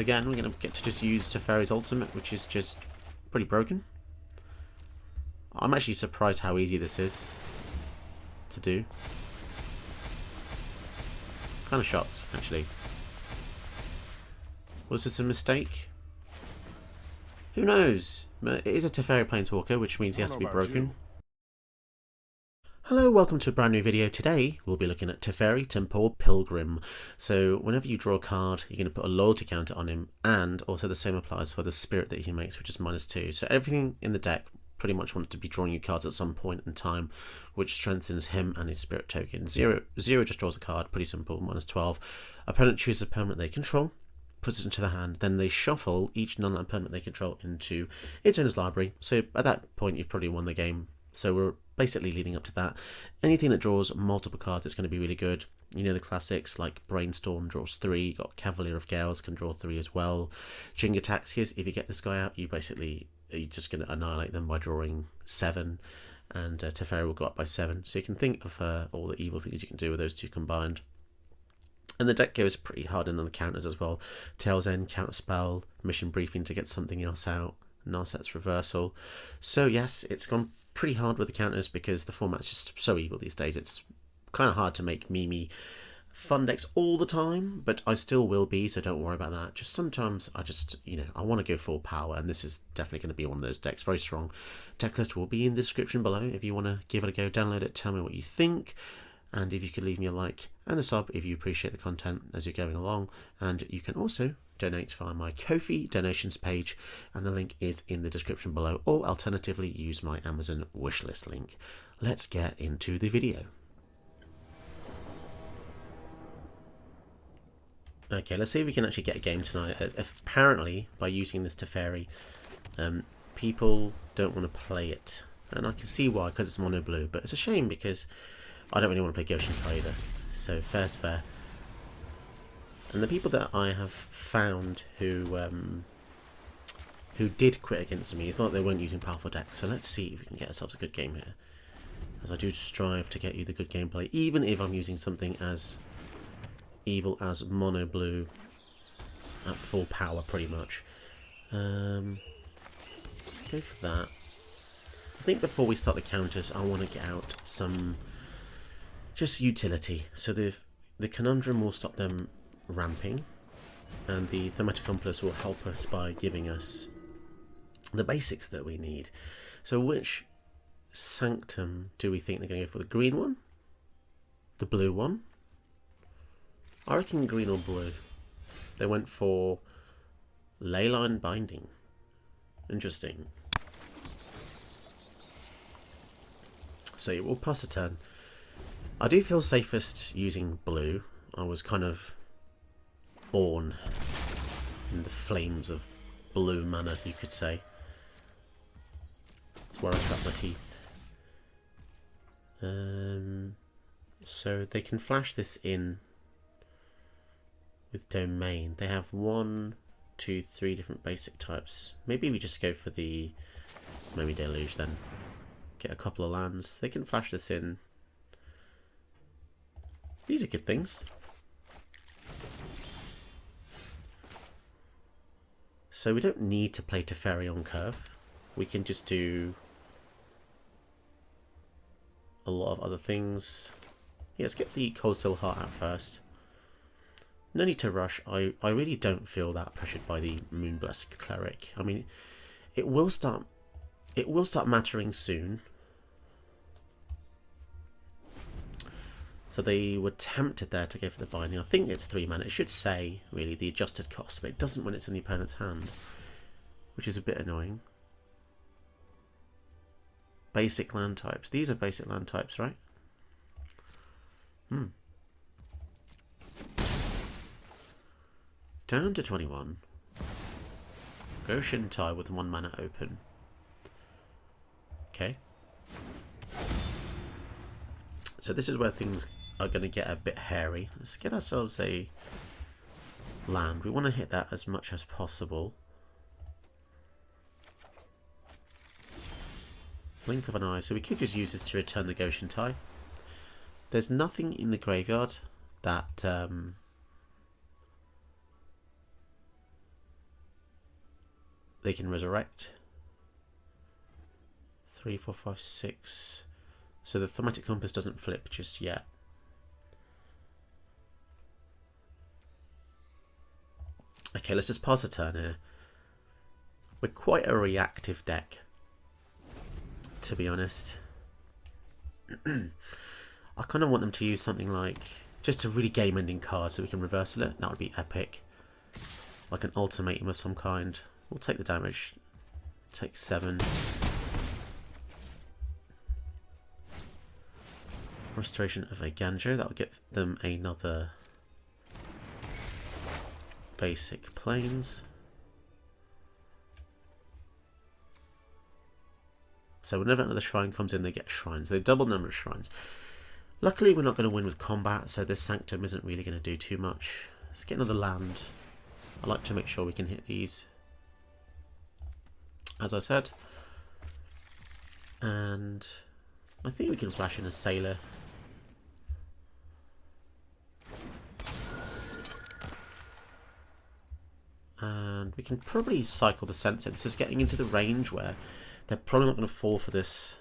Again, we're going to get to just use Teferi's ultimate, which is just pretty broken. I'm actually surprised how easy this is to do. Kind of shocked, actually. Was this a mistake? Who knows? It is a Teferi Planeswalker, which means he has to be broken. Hello, welcome to a brand new video. Today we'll be looking at Teferi, Temporal, Pilgrim. So whenever you draw a card, you're going to put a loyalty counter on him, and also the same applies for the spirit that he makes, which is -2. So everything in the deck pretty much wants to be drawing you cards at some point in time, which strengthens him and his spirit token. Zero just draws a card, pretty simple, -12. Opponent chooses a permanent they control, puts it into the hand, then they shuffle each non-land permanent they control into its owner's library. So at that point you've probably won the game. So we're basically leading up to that. Anything that draws multiple cards is going to be really good. You know the classics like Brainstorm draws 3, you got Cavalier of Gales can draw 3 as well. Jingataxias, if you get this guy out, you're just going to annihilate them by drawing 7, and Teferi will go up by 7. So you can think of all the evil things you can do with those two combined. And the deck goes pretty hard in on the counters as well. Tail's End, Counterspell, Mission Briefing to get something else out, Narset's Reversal. So yes, it's gone pretty hard with the counters because the format's just so evil these days. It's kind of hard to make meme fun decks all the time, but I still will be, so don't worry about that. Just sometimes I want to go full power, and this is definitely going to be one of those decks. Very strong. Deck list will be in the description below if you want to give it a go. Download it, tell me what you think, and if you could leave me a like and a sub if you appreciate the content as you're going along. And you can also donate via my Ko-fi donations page, and the link is in the description below, or alternatively use my Amazon wishlist link. Let's get into the video. Okay, let's see if we can actually get a game tonight. Apparently, by using this Teferi, people don't want to play it, and I can see why, because it's mono blue, but it's a shame because I don't really want to play Goshen either. So fair's fair. And the people that I have found who did quit against me, it's not like they weren't using powerful decks. So let's see if we can get ourselves a good game here, as I do strive to get you the good gameplay, even if I'm using something as evil as mono blue at full power, pretty much. Let's go for that. I think before we start the counters, I want to get out some just utility. So the Conundrum will stop them ramping, and the Thematic Accomplice will help us by giving us the basics that we need. So which Sanctum do we think they're going to go for? The green one? The blue one? I reckon green or blue. They went for Leyline Binding. Interesting. So it will pass a turn. I do feel safest using blue. I was kind of born in the flames of blue mana, you could say. That's where I cut my teeth. So they can flash this in with Domain. They have 1, 2, 3 different basic types. Maybe we just go for the maybe Deluge then. Get a couple of lands. They can flash this in. These are good things. So we don't need to play Teferi on curve. We can just do a lot of other things. Yeah, let's get the Cold Steel Heart out first. No need to rush. I really don't feel that pressured by the Moonblessed Cleric. I mean, it will start mattering soon. So they were tempted there to go for the binding. I think it's 3 mana. It should say, really, the adjusted cost, but it doesn't when it's in the opponent's hand, which is a bit annoying. Basic land types. These are basic land types, right? Down to 21. Goshen Tai with 1 mana open. Okay. So this is where things are going to get a bit hairy. Let's get ourselves a land. We want to hit that as much as possible. Blink of an eye. So we could just use this to return the Goshen Tai. There's nothing in the graveyard that they can resurrect. 3, 4, 5, 6. So the thematic compass doesn't flip just yet. Okay, let's just pass a turn here. We're quite a reactive deck, to be honest. I kind of want them to use something like just a really game-ending card so we can reversal it. That would be epic. Like an ultimatum of some kind. We'll take the damage. Take 7. Restoration of a Ganjo. That will give them another basic planes. So whenever another shrine comes in, they get shrines. They double the number of shrines. Luckily, we're not going to win with combat, so this Sanctum isn't really going to do too much. Let's get another land. I like to make sure we can hit these, as I said. And I think we can flash in a Sailor. And we can probably cycle the Sensor. This is getting into the range where they're probably not going to fall for this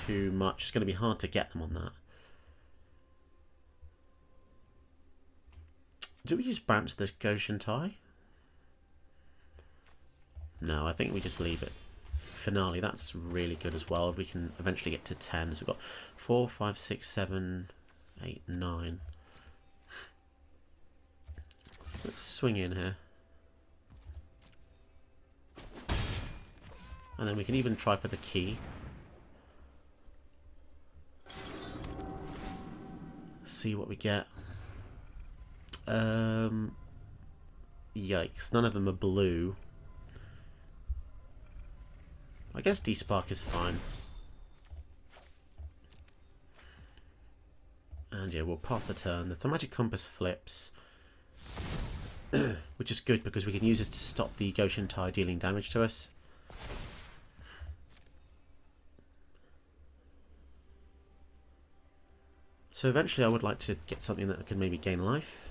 too much. It's going to be hard to get them on that. Do we just bounce the Goshen tie? No, I think we just leave it. Finale, that's really good as well. If we can eventually get to 10. So we've got 4, 5, 6, 7, 8, 9. Let's swing in here. And then we can even try for the key. See what we get. Yikes, none of them are blue. I guess D-Spark is fine. And yeah, we'll pass the turn. The Thematic Compass flips. Which is good because we can use this to stop the Goshen tie dealing damage to us. So eventually I would like to get something that can maybe gain life.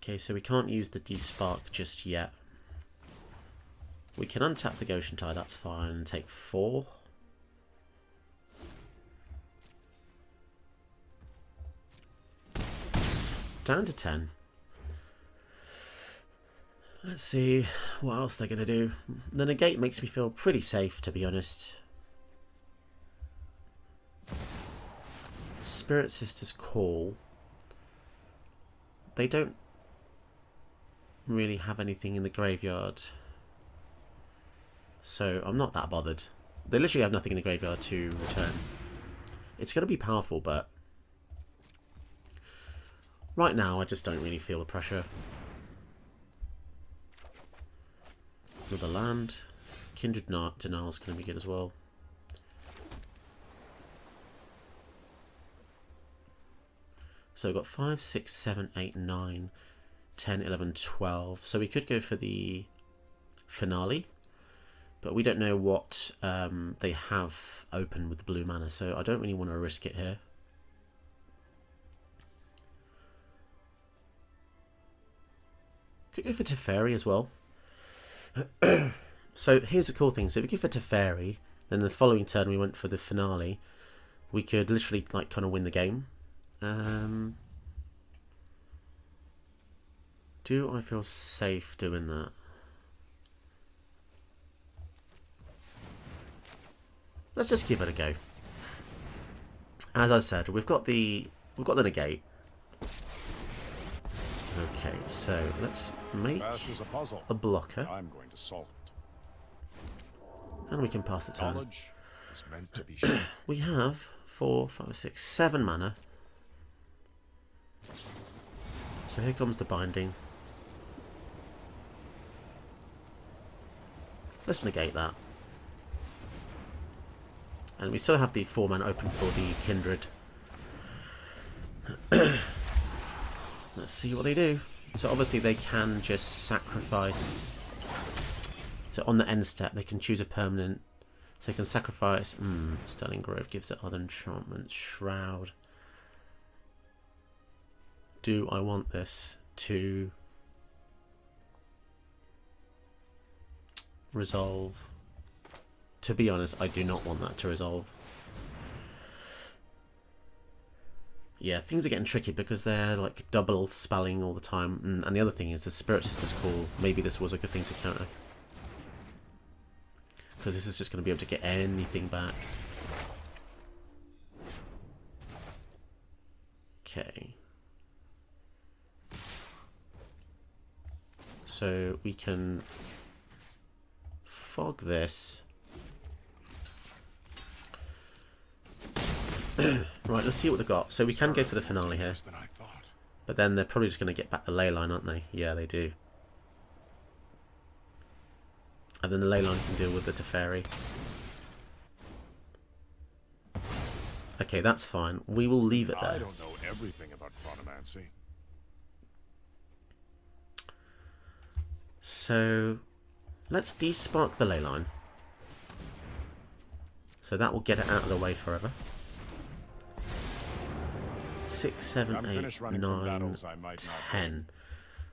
Okay, so we can't use the D-Spark just yet. We can untap the Goshen tie, that's fine, and take 4. Down to 10. Let's see what else they're going to do. The negate makes me feel pretty safe, to be honest. Spirit Sister's Call. They don't really have anything in the graveyard, so I'm not that bothered. They literally have nothing in the graveyard to return. It's going to be powerful, but right now I just don't really feel the pressure. Another land. Kindred Denial is going to be good as well. So we've got 5, 6, 7, 8, 9, 10, 11, 12. So we could go for the finale, but we don't know what they have open with the blue mana, so I don't really want to risk it here. Could go for Teferi as well. So here's the cool thing. So if we go for Teferi, then the following turn we went for the finale, we could literally like kind of win the game. Do I feel safe doing that? Let's just give it a go. As I said, we've got the negate. Okay, so let's make a blocker. I'm going to solve it. And we can pass the turn. Knowledge is meant to be shared. We have 4, 5, 6, 7 mana. So here comes the binding. Let's negate that. And we still have the 4 mana open for the Kindred. Let's see what they do. So obviously they can just sacrifice. So on the end step they can choose a permanent. So they can sacrifice. Sterling Grove gives it other enchantments. Shroud. do I want this to resolve? To be honest, I do not want that to resolve. Yeah, things are getting tricky because they're like double spelling all the time. And the other thing is the Spirit Sister's Call. Maybe this was a good thing to counter. Because this is just going to be able to get anything back. Okay. So we can fog this. Right, let's see what they've got. So we can go for the finale here. But then they're probably just going to get back the ley line, aren't they? Yeah, they do. And then the ley line can deal with the Teferi. Okay, that's fine. We will leave it there. I don't know everything about chronomancy. So let's despark the ley line. So that will get it out of the way forever. 6, 7, 8, 9, 10.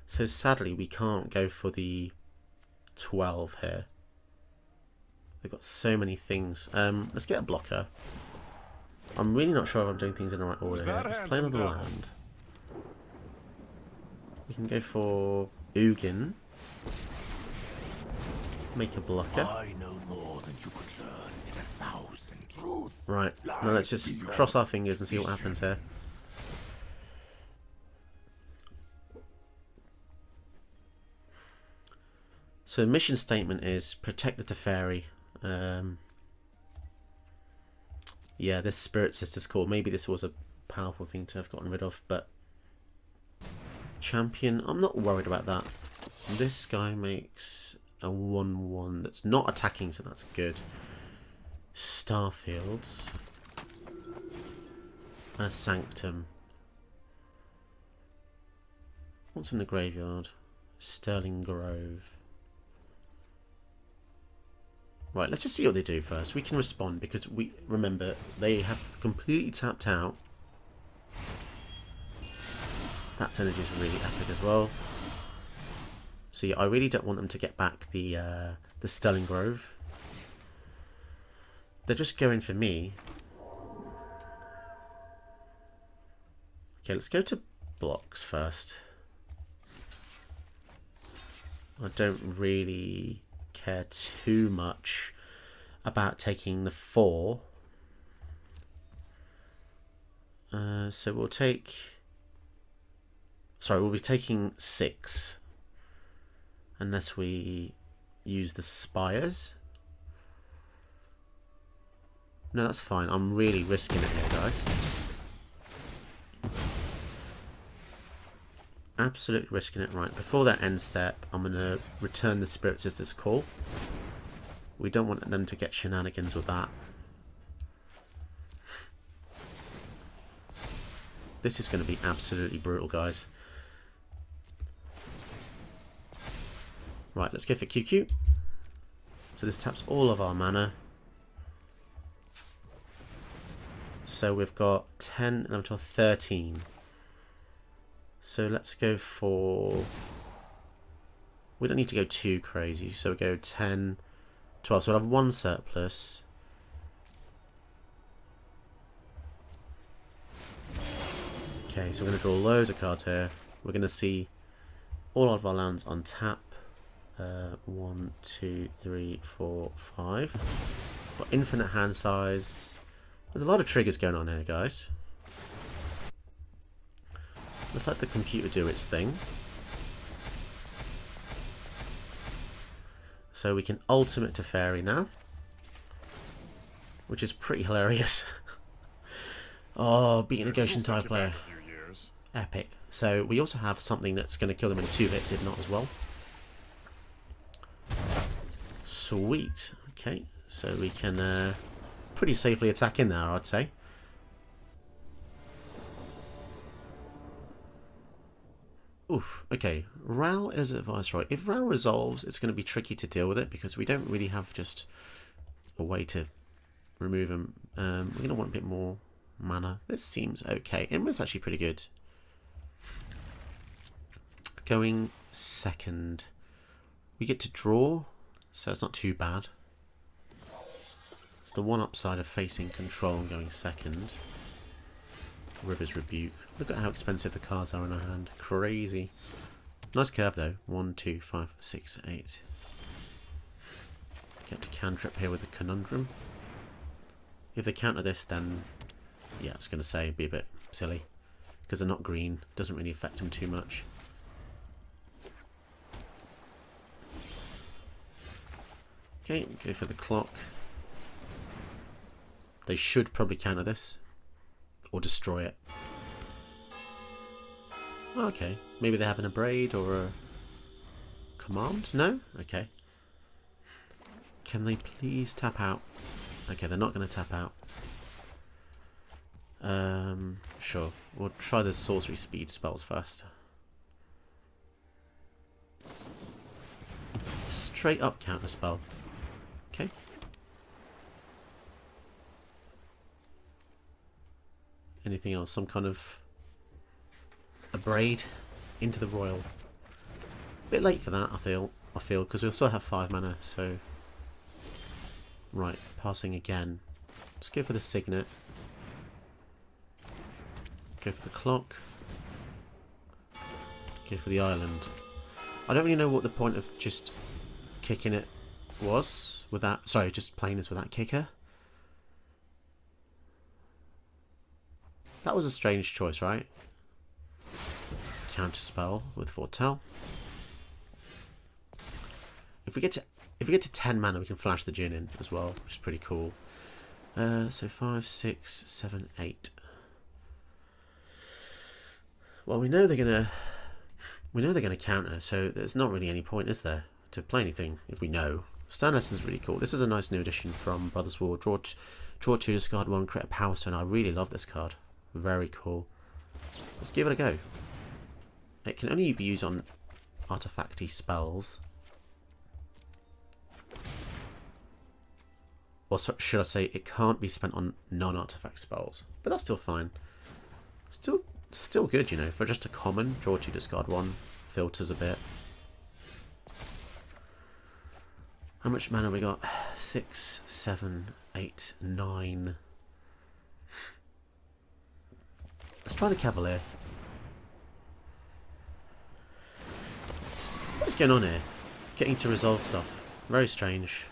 So sadly we can't go for the 12 here. They've got so many things. Let's get a blocker. I'm really not sure if I'm doing things in the right order here. Let's play another land. We can go for Ugin. Make a blocker. I know more than you could learn in 1,000 truths. Right, now let's just cross our fingers and see what happens here. So mission statement is protect the Teferi. Yeah, this Spirit Sister's Call. Maybe this was a powerful thing to have gotten rid of, but champion, I'm not worried about that. This guy makes a 1/1 that's not attacking, so that's good. Starfields and a Sanctum. What's in the graveyard? Sterling Grove. Right, let's just see what they do first. We can respond because we remember they have completely tapped out. That synergy is really epic as well. So yeah, I really don't want them to get back the Sterling Grove. They're just going for me. Okay, let's go to blocks first. I don't really care too much about taking the 4. So we'll take... Sorry, we'll be taking 6. Unless we use the Spires. No, that's fine. I'm really risking it here, guys. Absolutely risking it. Right, before that end step, I'm going to return the Spirit Sister's Call. We don't want them to get shenanigans with that. This is going to be absolutely brutal, guys. Right, let's go for QQ. So this taps all of our mana. So we've got 10 and until 13. So let's go for... We don't need to go too crazy. So we'll go 10, 12. So we'll have 1 surplus. Okay, so we're going to draw loads of cards here. We're going to see all of our lands on tap. 1, 2, 3, 4, 5. Got infinite hand size. There's a lot of triggers going on here, guys. Let's let the computer do its thing. So we can ultimate Teferi now, which is pretty hilarious. Oh, beating a Goshen Tide player. Epic. So we also have something that's going to kill them in 2 hits, if not as well. Sweet. Okay, so we can pretty safely attack in there, I'd say. Oof, okay. Ral is a Viceroy. If Ral resolves, it's going to be tricky to deal with it because we don't really have just a way to remove him. We're going to want a bit more mana. This seems okay. Imra's actually pretty good. going second. We get to draw, so it's not too bad. It's the one upside of facing control and going second. River's Rebuke. Look at how expensive the cards are in our hand. Crazy. Nice curve though. 1, 2, 5, 6, 8. Get to cantrip here with a Conundrum. If they counter this, then yeah, I was going to say it'd be a bit silly because they're not green. Doesn't really affect them too much. Okay, go for the clock. They should probably counter this or destroy it. Okay, maybe they have an Abrade or a command? No? Okay. Can they please tap out? Okay, they're not going to tap out. Sure. We'll try the sorcery speed spells first. Straight up counter spell. Okay. Anything else? Some kind of Abrade into the Royal. Bit late for that, I feel, because we'll still have 5 mana, so... Right, passing again. Let's go for the Signet. Go for the clock. Go for the island. I don't really know what the point of just kicking it was without... Sorry, just playing this without kicker. That was a strange choice, right? Counter spell with Foretell. If we get to 10 mana, we can flash the Djinn in as well, which is pretty cool. So 5, 6, 7, 8. Well, we know they're gonna counter, so there's not really any point, is there, to play anything if we know. Stern Lesson's really cool. This is a nice new addition from Brothers War. Draw 2, discard 1, create a Power Stone. I really love this card. Very cool. Let's give it a go. It can only be used on artifacty spells. Or should I say, it can't be spent on non-artifact spells. But that's still fine. Still good, you know, for just a common. Draw 2, discard 1. Filters a bit. How much mana we got? 6, 7, 8, 9. Let's try the Cavalier. What is going on here? Getting to resolve stuff. Very strange.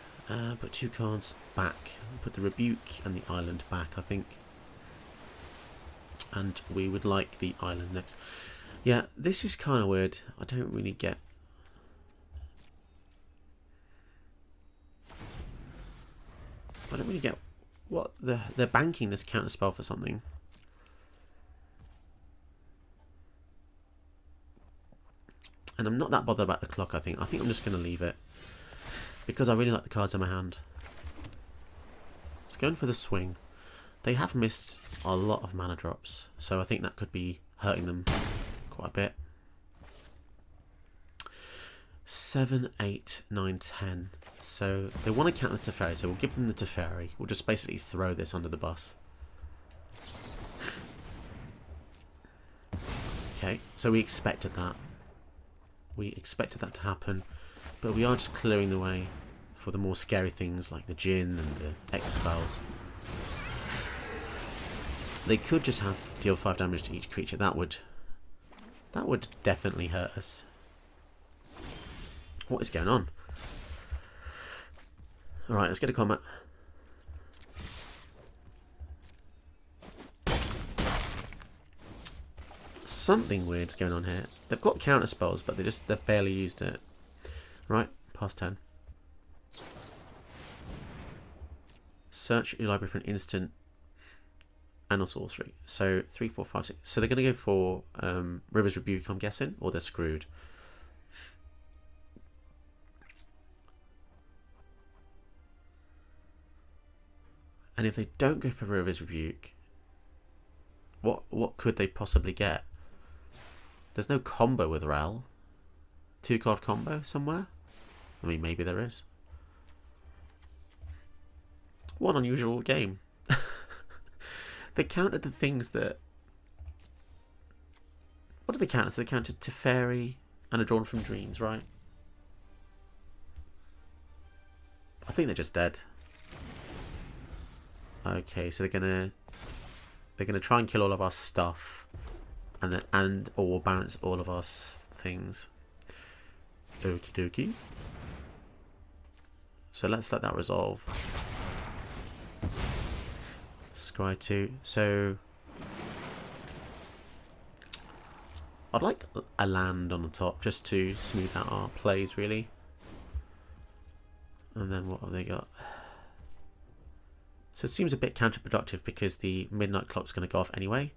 Put 2 cards back. Put the Rebuke and the Island back, I think. And we would like the Island next. Yeah, this is kind of weird. I don't really get... what they're banking this counter spell for something. And I'm not that bothered about the clock, I think. I think I'm just going to leave it. Because I really like the cards in my hand. It's going for the swing. They have missed a lot of mana drops. So I think that could be hurting them quite a bit. 7, 8, 9, 10. So they want to count the Teferi. So we'll give them the Teferi. We'll just basically throw this under the bus. Okay, so we expected that. We expected that to happen, but we are just clearing the way for the more scary things like the Djinn and the X spells. They could just have deal 5 damage to each creature. That would definitely hurt us. What is going on? Alright, let's get a combat. Something weird's going on here. They've got counter spells, but they've barely used it. Right, past 10. Search your library for an instant and a sorcery. So 3, 4, 5, 6. So they're going to go for River's Rebuke, I'm guessing, or they're screwed. And if they don't go for River's Rebuke, what could they possibly get? There's no combo with Ral. 2-card combo somewhere? I mean, maybe there is. What an unusual game. They counted the things that... What did they counter? So they counted Teferi, And a Drawn from Dreams, right? I think they're just dead. Okay, so they're gonna try and kill all of our stuff, and or bounce all of our things. Okie dokie. So let's let that resolve. Scry 2. So I'd like a land on the top just to smooth out our plays, really. And then what have they got? So it seems a bit counterproductive because the midnight clock's going to go off anyway.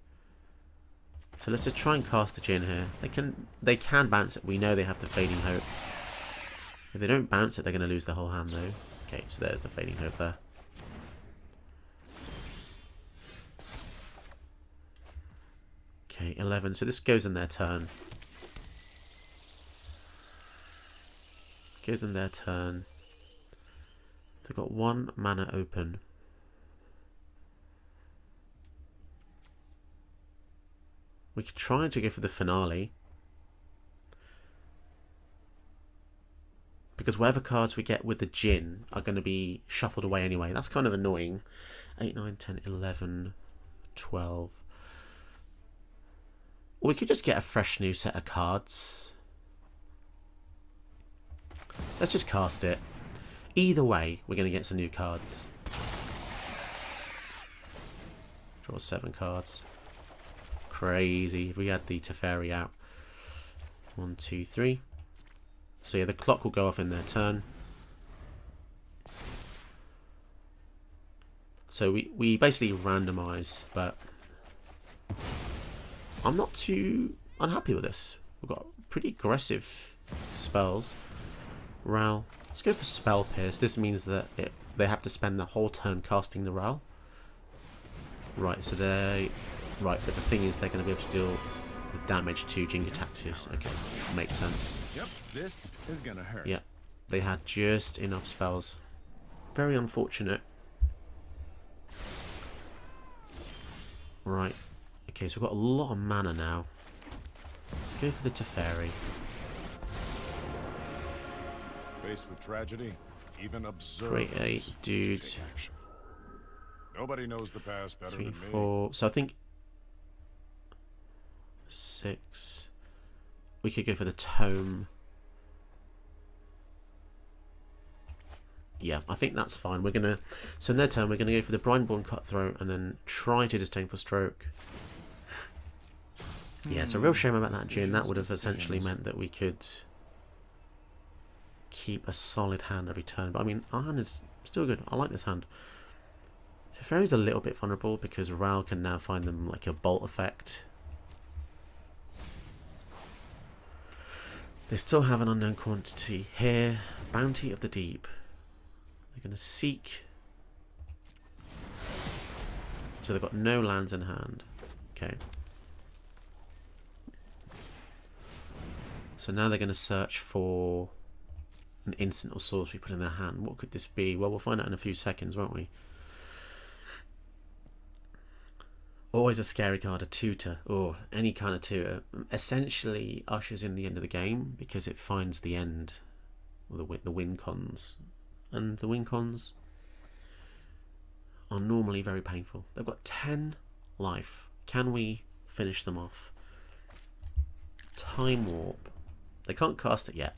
So let's just try and cast the Djinn here. They can bounce it. We know they have the Fading Hope. If they don't bounce it, they're going to lose their whole hand though. Okay, so there's the Fading Hope there. Okay, 11. So this goes in their turn. Goes in their turn. They've got 1 mana open. We could try to go for the finale. Because whatever cards we get with the Djinn are going to be shuffled away anyway. That's kind of annoying. 8, 9, 10, 11, 12. Or we could just get a fresh new set of cards. Let's just cast it. Either way, we're going to get some new cards. Draw 7 cards. Crazy. If we had the Teferi out. 1, 2, 3. So yeah, the clock will go off in their turn. So we basically randomise, but I'm not too unhappy with this. We've got pretty aggressive spells. Ral. Let's go for Spell Pierce. This means that they have to spend the whole turn casting the Ral. Right, so they... Right, but the thing is they're going to be able to deal the damage to Jingataxis. Okay, makes sense. Yep, this is going to hurt. Yep, they had just enough spells. Very unfortunate. Right, okay, so we've got a lot of mana now. Let's go for the Teferi. Faced with tragedy, even observers Create a dude. take action. Nobody knows the past better 3, than me. 4. So I think 6. We could go for the tome. Yeah, I think that's fine. We're gonna. So in their turn, we're gonna go for the Brindborn Cutthroat and then try to Disdainful Stroke. Yeah, it's a real shame about that Djinn. That would have essentially meant that we could keep a solid hand every turn. But I mean, our hand is still good. I like this hand. Teferi's a little bit vulnerable because Ral can now find them like a bolt effect. They still have an unknown quantity here. Bounty of the Deep. They're going to seek. So they've got no lands in hand. Okay. So now they're going to search for an instant or sorcery put in their hand. What could this be? Well, we'll find out in a few seconds, won't we? Always a scary card, a tutor, or any kind of tutor. Essentially ushers in the end of the game because it finds the end, or the win cons. And the win cons are normally very painful. They've got 10 life. Can we finish them off? Time Warp. They can't cast it yet.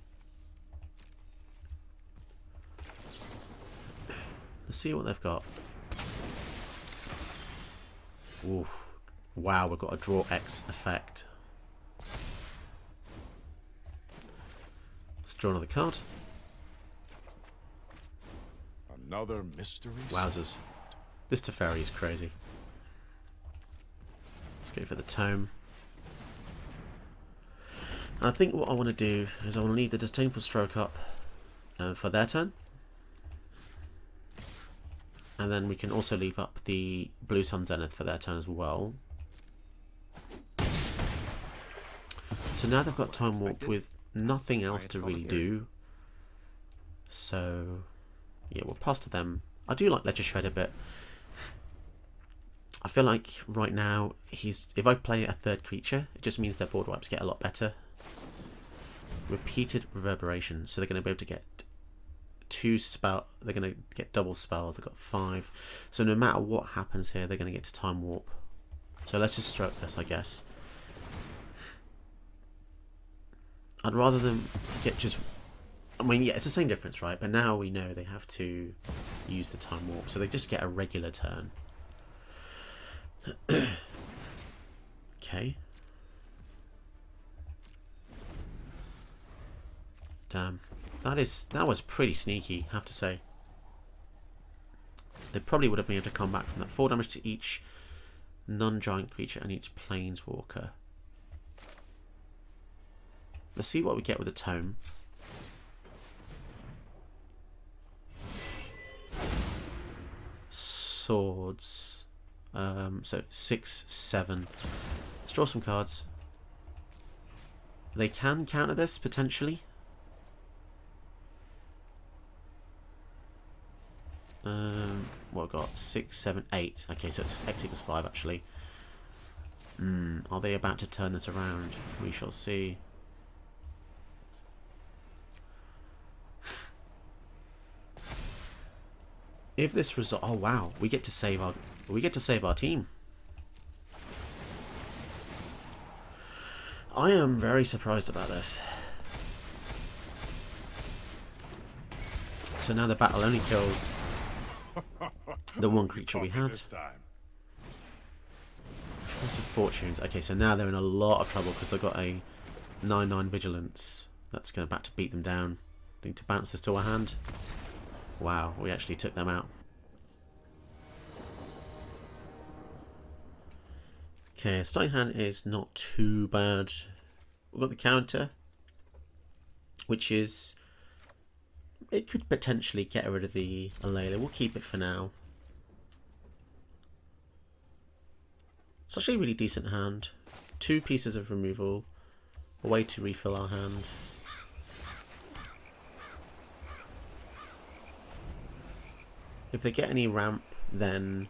Let's see what they've got. Oof. Wow, we've got a draw X effect. Let's draw another card. Another mystery. Wowzers. This Teferi is crazy. Let's go for the tome. And I think what I want to do is I want to leave the Disdainful Stroke up for their turn. And then we can also leave up the Blue Sun Zenith for their turn as well. So now they've got Time Warp with nothing else to really do. So, yeah, we'll pass to them. I do like Ledger Shred a bit. I feel like right now, if I play a third creature, it just means their board wipes get a lot better. repeated reverberation. So they're going to be able to get they're going to get double spells. They've got 5. So no matter what happens here, they're going to get to time warp. So let's just stroke this, I guess. I'd rather them get just... I mean, yeah, it's the same difference, right? But now we know they have to use the time warp. So they just get a regular turn. Okay. Damn. That was pretty sneaky, I have to say. They probably would have been able to come back from that. 4 damage to each non-giant creature and each planeswalker. Let's see what we get with the tome. Swords. So 6, 7. Let's draw some cards. They can counter this potentially. What I've got 6, 7, 8. Okay, so it's X equals 5 actually. Are they about to turn this around? We shall see. If this result, oh wow, we get to save our team. I am very surprised about this. So now the battle only kills the one creature we had. Force of Fortunes. Okay, so now they're in a lot of trouble because they've got a 9/9 vigilance. That's going to about to beat them down. Need to bounce this to our hand. Wow, we actually took them out. Okay, starting hand is not too bad. We've got the counter, which is... It could potentially get rid of the Alayla. We'll keep it for now. It's actually a really decent hand. 2 pieces of removal. A way to refill our hand. If they get any ramp, then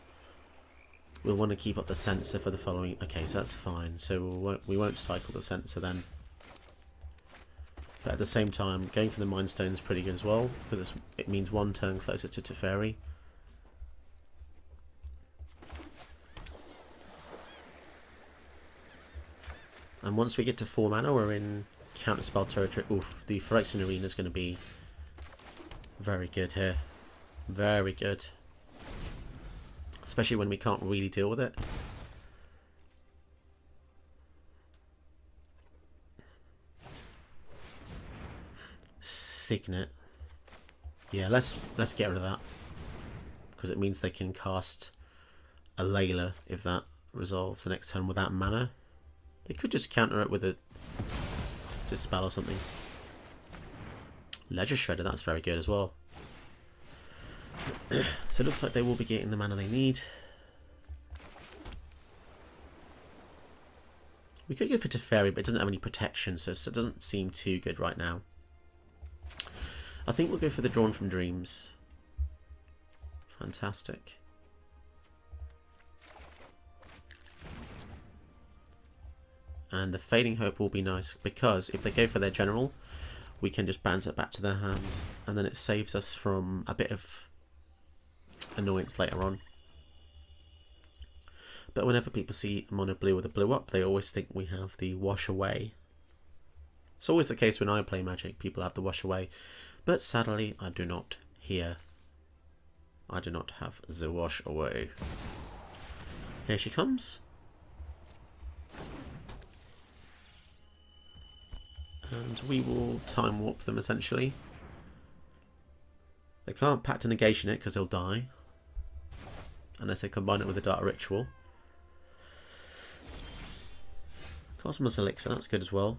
we'll want to keep up the sensor for the following... Okay, so that's fine. So we won't cycle the sensor then. But at the same time, going for the Mind Stone is pretty good as well, because it means 1 turn closer to Teferi. And once we get to 4 mana, we're in counterspell territory. Oof, the Phyrexian Arena is going to be very good here. Very good. Especially when we can't really deal with it. Signet. Yeah, let's get rid of that. Because it means they can cast a Layla if that resolves the next turn without mana. They could just counter it with a Dispel or something. Ledger Shredder, that's very good as well. So it looks like they will be getting the mana they need. We could go for Teferi, but it doesn't have any protection, so it doesn't seem too good right now. I think we'll go for the Drawn from Dreams. Fantastic. And the Fading Hope will be nice, because if they go for their general, we can just bounce it back to their hand, and then it saves us from a bit of annoyance later on. But whenever people see mono blue with a blue up, they always think we have the Wash Away. It's always the case when I play Magic, people have the Wash Away, but sadly I do not here. I do not have the Wash Away. Here she comes. And we will time warp them essentially. They can't Pact to Negation it because they'll die. Unless they combine it with a Dark Ritual. Cosmos Elixir, that's good as well.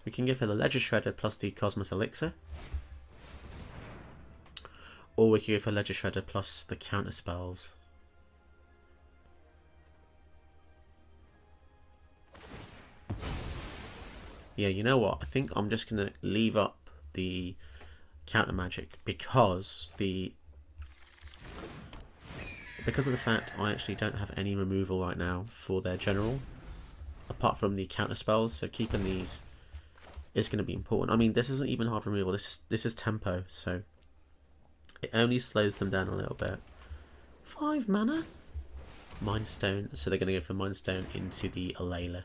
We can go for the Ledger Shredder plus the Cosmos Elixir. Or we can go for Ledger Shredder plus the counter spells. Yeah, you know what? I think I'm just going to leave up the counter magic because of the fact I actually don't have any removal right now for their general. apart from the counter spells, so keeping these is going to be important. I mean, this isn't even hard removal, this is tempo, so it only slows them down a little bit. 5 mana? Mind Stone, so they're going to go for Mind Stone into the Alayla.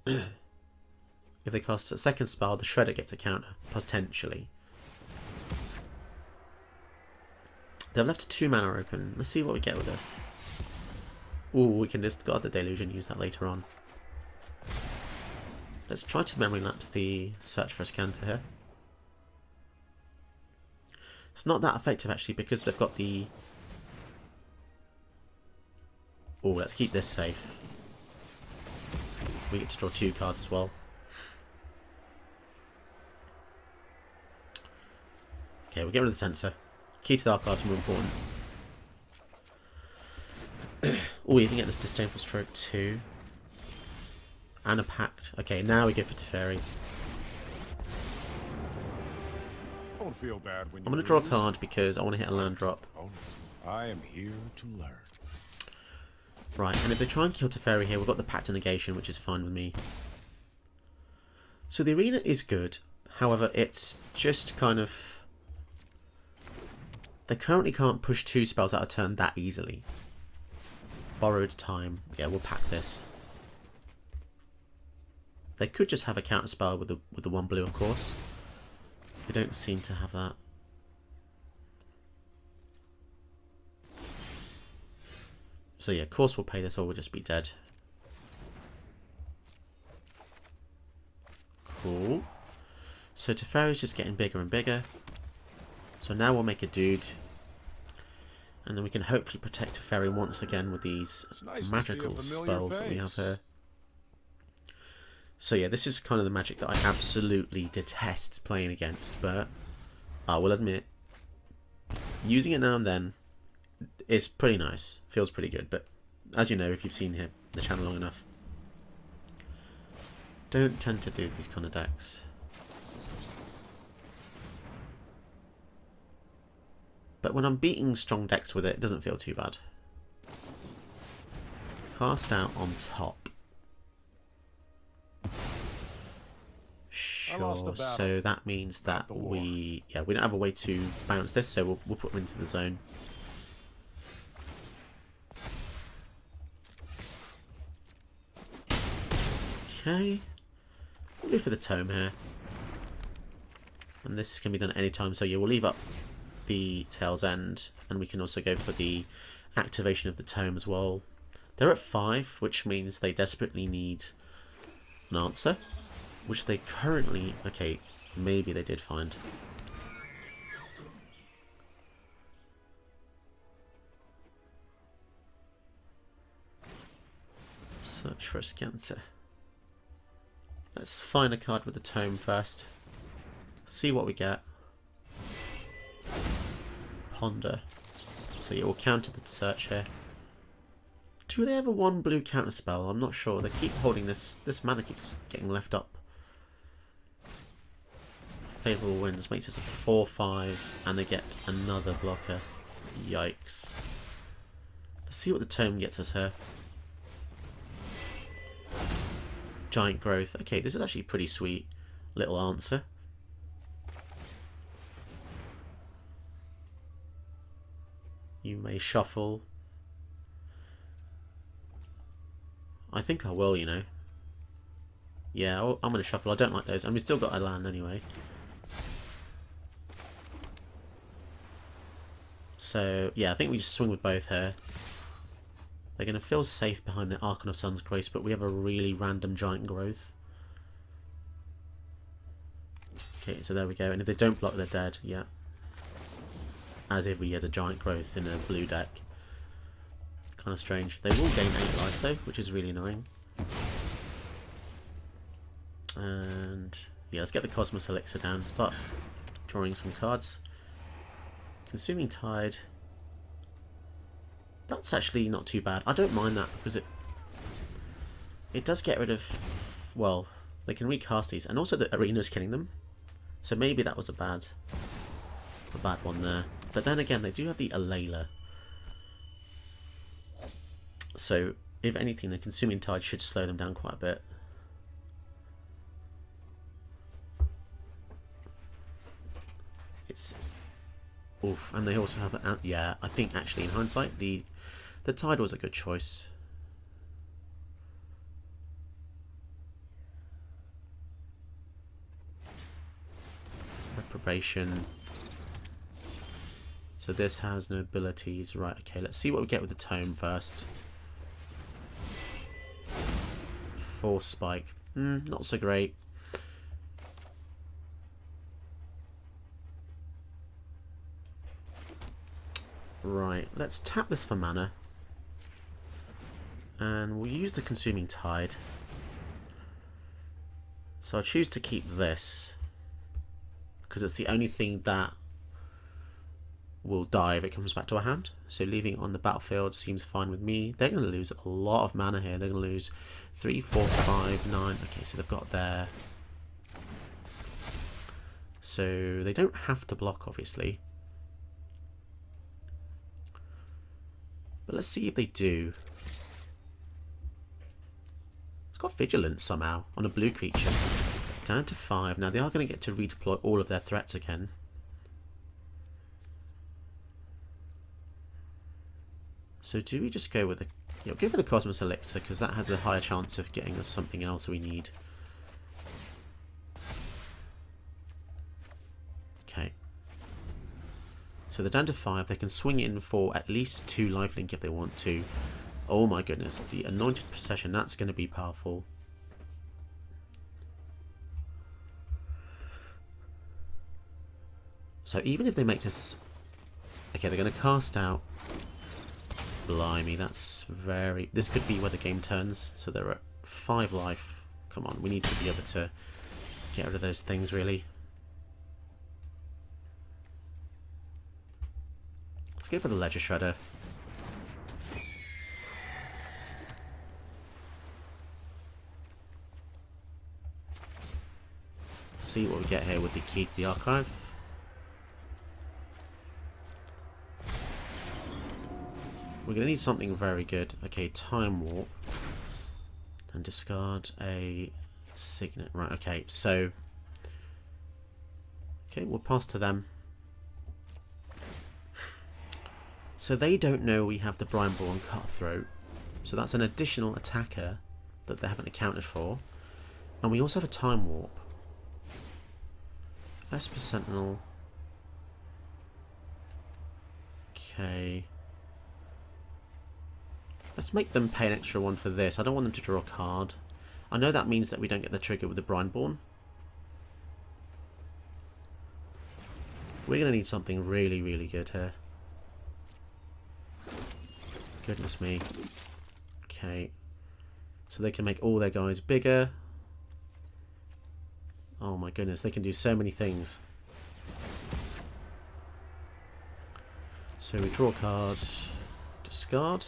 If they cast a second spell, the Shredder gets a counter, potentially. They've left 2 mana open. Let's see what we get with this. Ooh, we can discard the Deluge and use that later on. Let's try to memory lapse the Search for Scanter here. It's not that effective actually because they've got the... Oh, let's keep this safe. We get to draw 2 cards as well. Okay, we'll get rid of the Sensor. Key to the Archive is more important. Oh, you can get this Disdainful Stroke too. And a Pact. Okay, now we go for Teferi. Don't feel bad when I'm you going to draw a lose. card because I want to hit a land drop. I am here to learn. Right, and if they try and kill Teferi here, we've got the Pact of Negation, which is fine with me. So the arena is good. However, it's just kind of... They currently can't push 2 spells out of turn that easily. Borrowed Time. Yeah, we'll pack this. They could just have a counter spell with the 1 blue, of course. They don't seem to have that. So yeah, of course we'll pay this or we'll just be dead. Cool. So Teferi's just getting bigger and bigger. So now we'll make a dude. And then we can hopefully protect Teferi once again with these magical spells that we have here. So yeah, this is kind of the magic that I absolutely detest playing against, but I will admit, using it now and then is pretty nice. Feels pretty good, but as you know, if you've seen here the channel long enough, don't tend to do these kind of decks. But when I'm beating strong decks with it, it doesn't feel too bad. Cast out on top. Sure, so that means that we don't have a way to bounce this, so we'll put them into the zone. Okay, we'll go for the tome here. And this can be done at any time, so yeah, we'll leave up the Tail's End, and we can also go for the activation of the tome as well. They're at 5, which means they desperately need an answer, which they currently... Okay, maybe they did find. Search for a Scanter. Let's find a card with the tome first. See what we get. Ponder. So yeah, we'll counter the search here. Do they have a 1 blue counter spell? I'm not sure. They keep holding this. This mana keeps getting left up. Favourable Winds makes us a 4/5, and they get another blocker. Yikes. Let's see what the tome gets us here. Giant Growth. Okay, this is actually a pretty sweet little answer. You may shuffle. I think I will, you know. Yeah, I'm going to shuffle. I don't like those. And we've still got a land anyway. So, yeah, I think we just swing with both here. They're going to feel safe behind the Archon of Sun's Grace, but we have a really random Giant Growth. Okay, so there we go. And if they don't block, they're dead. Yeah. As if he has a Giant Growth in a blue deck. Kind of strange. They will gain 8 life though, which is really annoying. And yeah, let's get the Cosmos Elixir down. Start drawing some cards. Consuming Tide. That's actually not too bad. I don't mind that because it does get rid of, well, they can recast these, and also the arena's killing them. So maybe that was a bad one there. But then again, they do have the Alayla. So If anything, the Consuming Tide should slow them down quite a bit. It's... Oof, and they also have an... Yeah, I think actually in hindsight, the Tide was a good choice. Reprobation. So this has no abilities. Right, okay, let's see what we get with the tome first. Force Spike. Not so great. Right, let's tap this for mana. And we'll use the Consuming Tide. So I choose to keep this, because it's the only thing that will die if it comes back to our hand. So leaving it on the battlefield seems fine with me. They're going to lose a lot of mana here. They're going to lose 3, 4, 5, 9. Okay, so they've got their... So they don't have to block, obviously. But let's see if they do. It's got Vigilance somehow on a blue creature. Down to 5. Now they are going to get to redeploy all of their threats again. So do we just go with the... Yeah, we'll go for the Cosmos Elixir, because that has a higher chance of getting us something else we need. Okay. So they're down to 5. They can swing in for at least 2 lifelink if they want to. Oh my goodness. The Anointed Procession, that's going to be powerful. So even if they make this... Okay, they're going to cast out... Blimey, that's very... This could be where the game turns. So they're at 5 life. Come on, we need to be able to get rid of those things, really. Let's go for the Ledger Shredder. See what we get here with the key to the archive. We're going to need something very good. Okay, Time Warp. And discard a Signet. Right, okay, so... Okay, we'll pass to them. So they don't know we have the Brineborn Cutthroat. So that's an additional attacker that they haven't accounted for. And we also have a Time Warp. Esper Sentinel. Okay. Let's make them pay an extra 1 for this. I don't want them to draw a card. I know that means that we don't get the trigger with the Brineborn. We're going to need something really, really good here. Goodness me. Okay. So they can make all their guys bigger. Oh my goodness, they can do so many things. So we draw a card. Discard.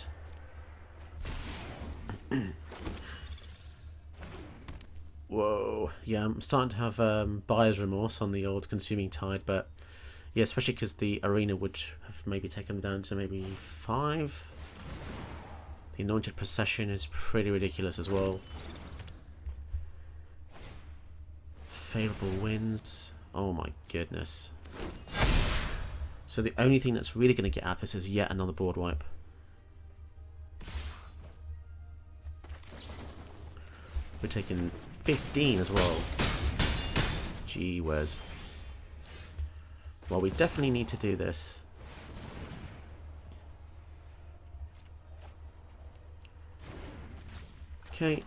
Whoa. Yeah, I'm starting to have buyer's remorse on the old Consuming Tide, but yeah, especially because the arena would have maybe taken them down to maybe 5. The Anointed Procession is pretty ridiculous as well. Favourable winds. Oh my goodness. So the only thing that's really going to get at this is yet another board wipe. We're taking 15 as well. Gee whiz. Well, we definitely need to do this. Okay.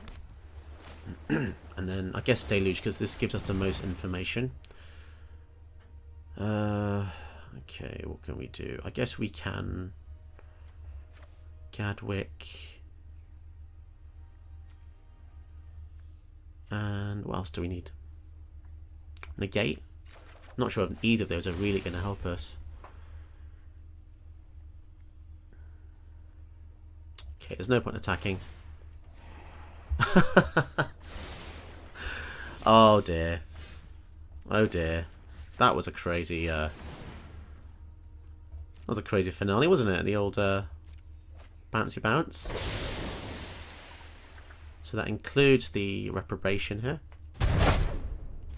And then I guess Deluge, because this gives us the most information. Okay, what can we do? I guess we can Gadwick. And what else do we need? Negate? Not sure if either of those are really going to help us. Okay, there's no point attacking. Oh dear. Oh dear. That was a crazy that was a crazy finale, wasn't it? The old bouncy bounce. So that includes the reprobation here.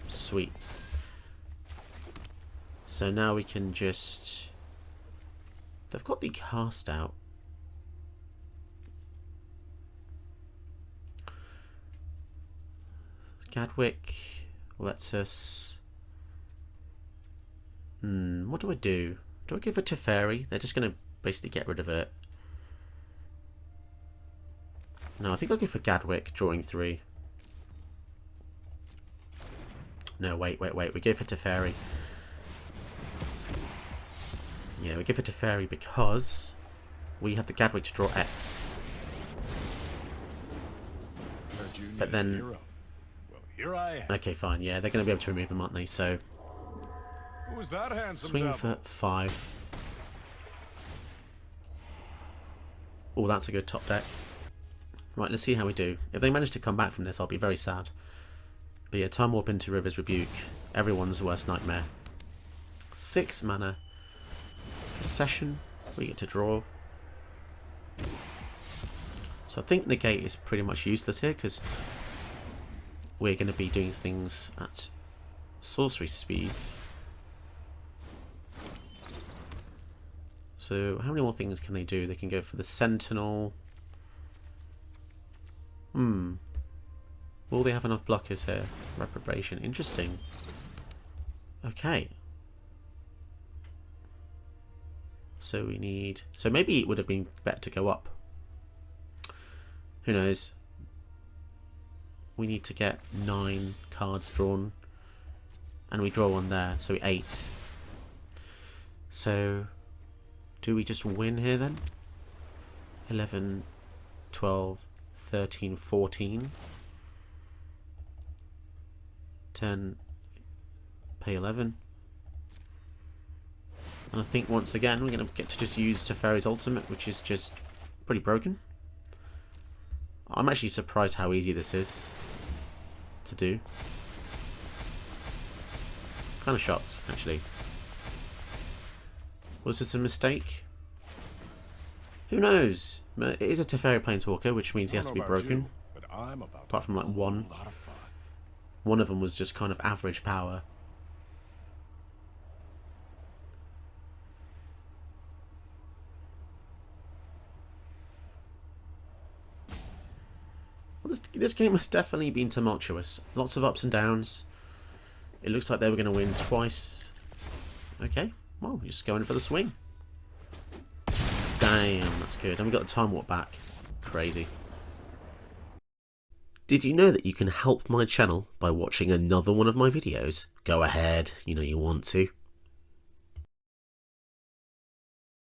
Sweet. So now we can just... They've got the cast out. Gadwick lets us... what do I do? Do I give it to Teferi? They're just going to basically get rid of it. No, I think I'll go for Gadwick, drawing 3. No, wait. We give it to Teferi. Yeah, we give it to Teferi because we have the Gadwick to draw X. But then... Well, here I am. Okay, fine. Yeah, they're going to be able to remove him, aren't they? So... Who's that handsome Swing devil? for 5. Oh, that's a good top deck. Right, let's see how we do. If they manage to come back from this, I'll be very sad. But yeah, Time Warp into River's Rebuke. Everyone's worst nightmare. 6 mana. Procession. We get to draw. So I think Negate is pretty much useless here, because we're going to be doing things at sorcery speed. So how many more things can they do? They can go for the Sentinel. Will they have enough blockers here? Reprobation. Interesting. Okay. So we need... So maybe it would have been better to go up. Who knows? We need to get 9 cards drawn. And we draw one there. So 8. So... Do we just win here then? 11, 12, 13, 14. 10, pay 11. And I think once again we're going to get to just use Teferi's ultimate, which is just pretty broken. I'm actually surprised how easy this is to do. Kind of shocked, actually. Was this a mistake? Who knows? It is a Teferi Planeswalker, which means he has to be broken. Apart from like one. One of them was just kind of average power. Well, this game has definitely been tumultuous. Lots of ups and downs. It looks like they were going to win twice. Okay, well, we're just going for the swing. Damn, that's good. And we got the Time Warp back. Crazy. Did you know that you can help my channel by watching another one of my videos? Go ahead, you know you want to.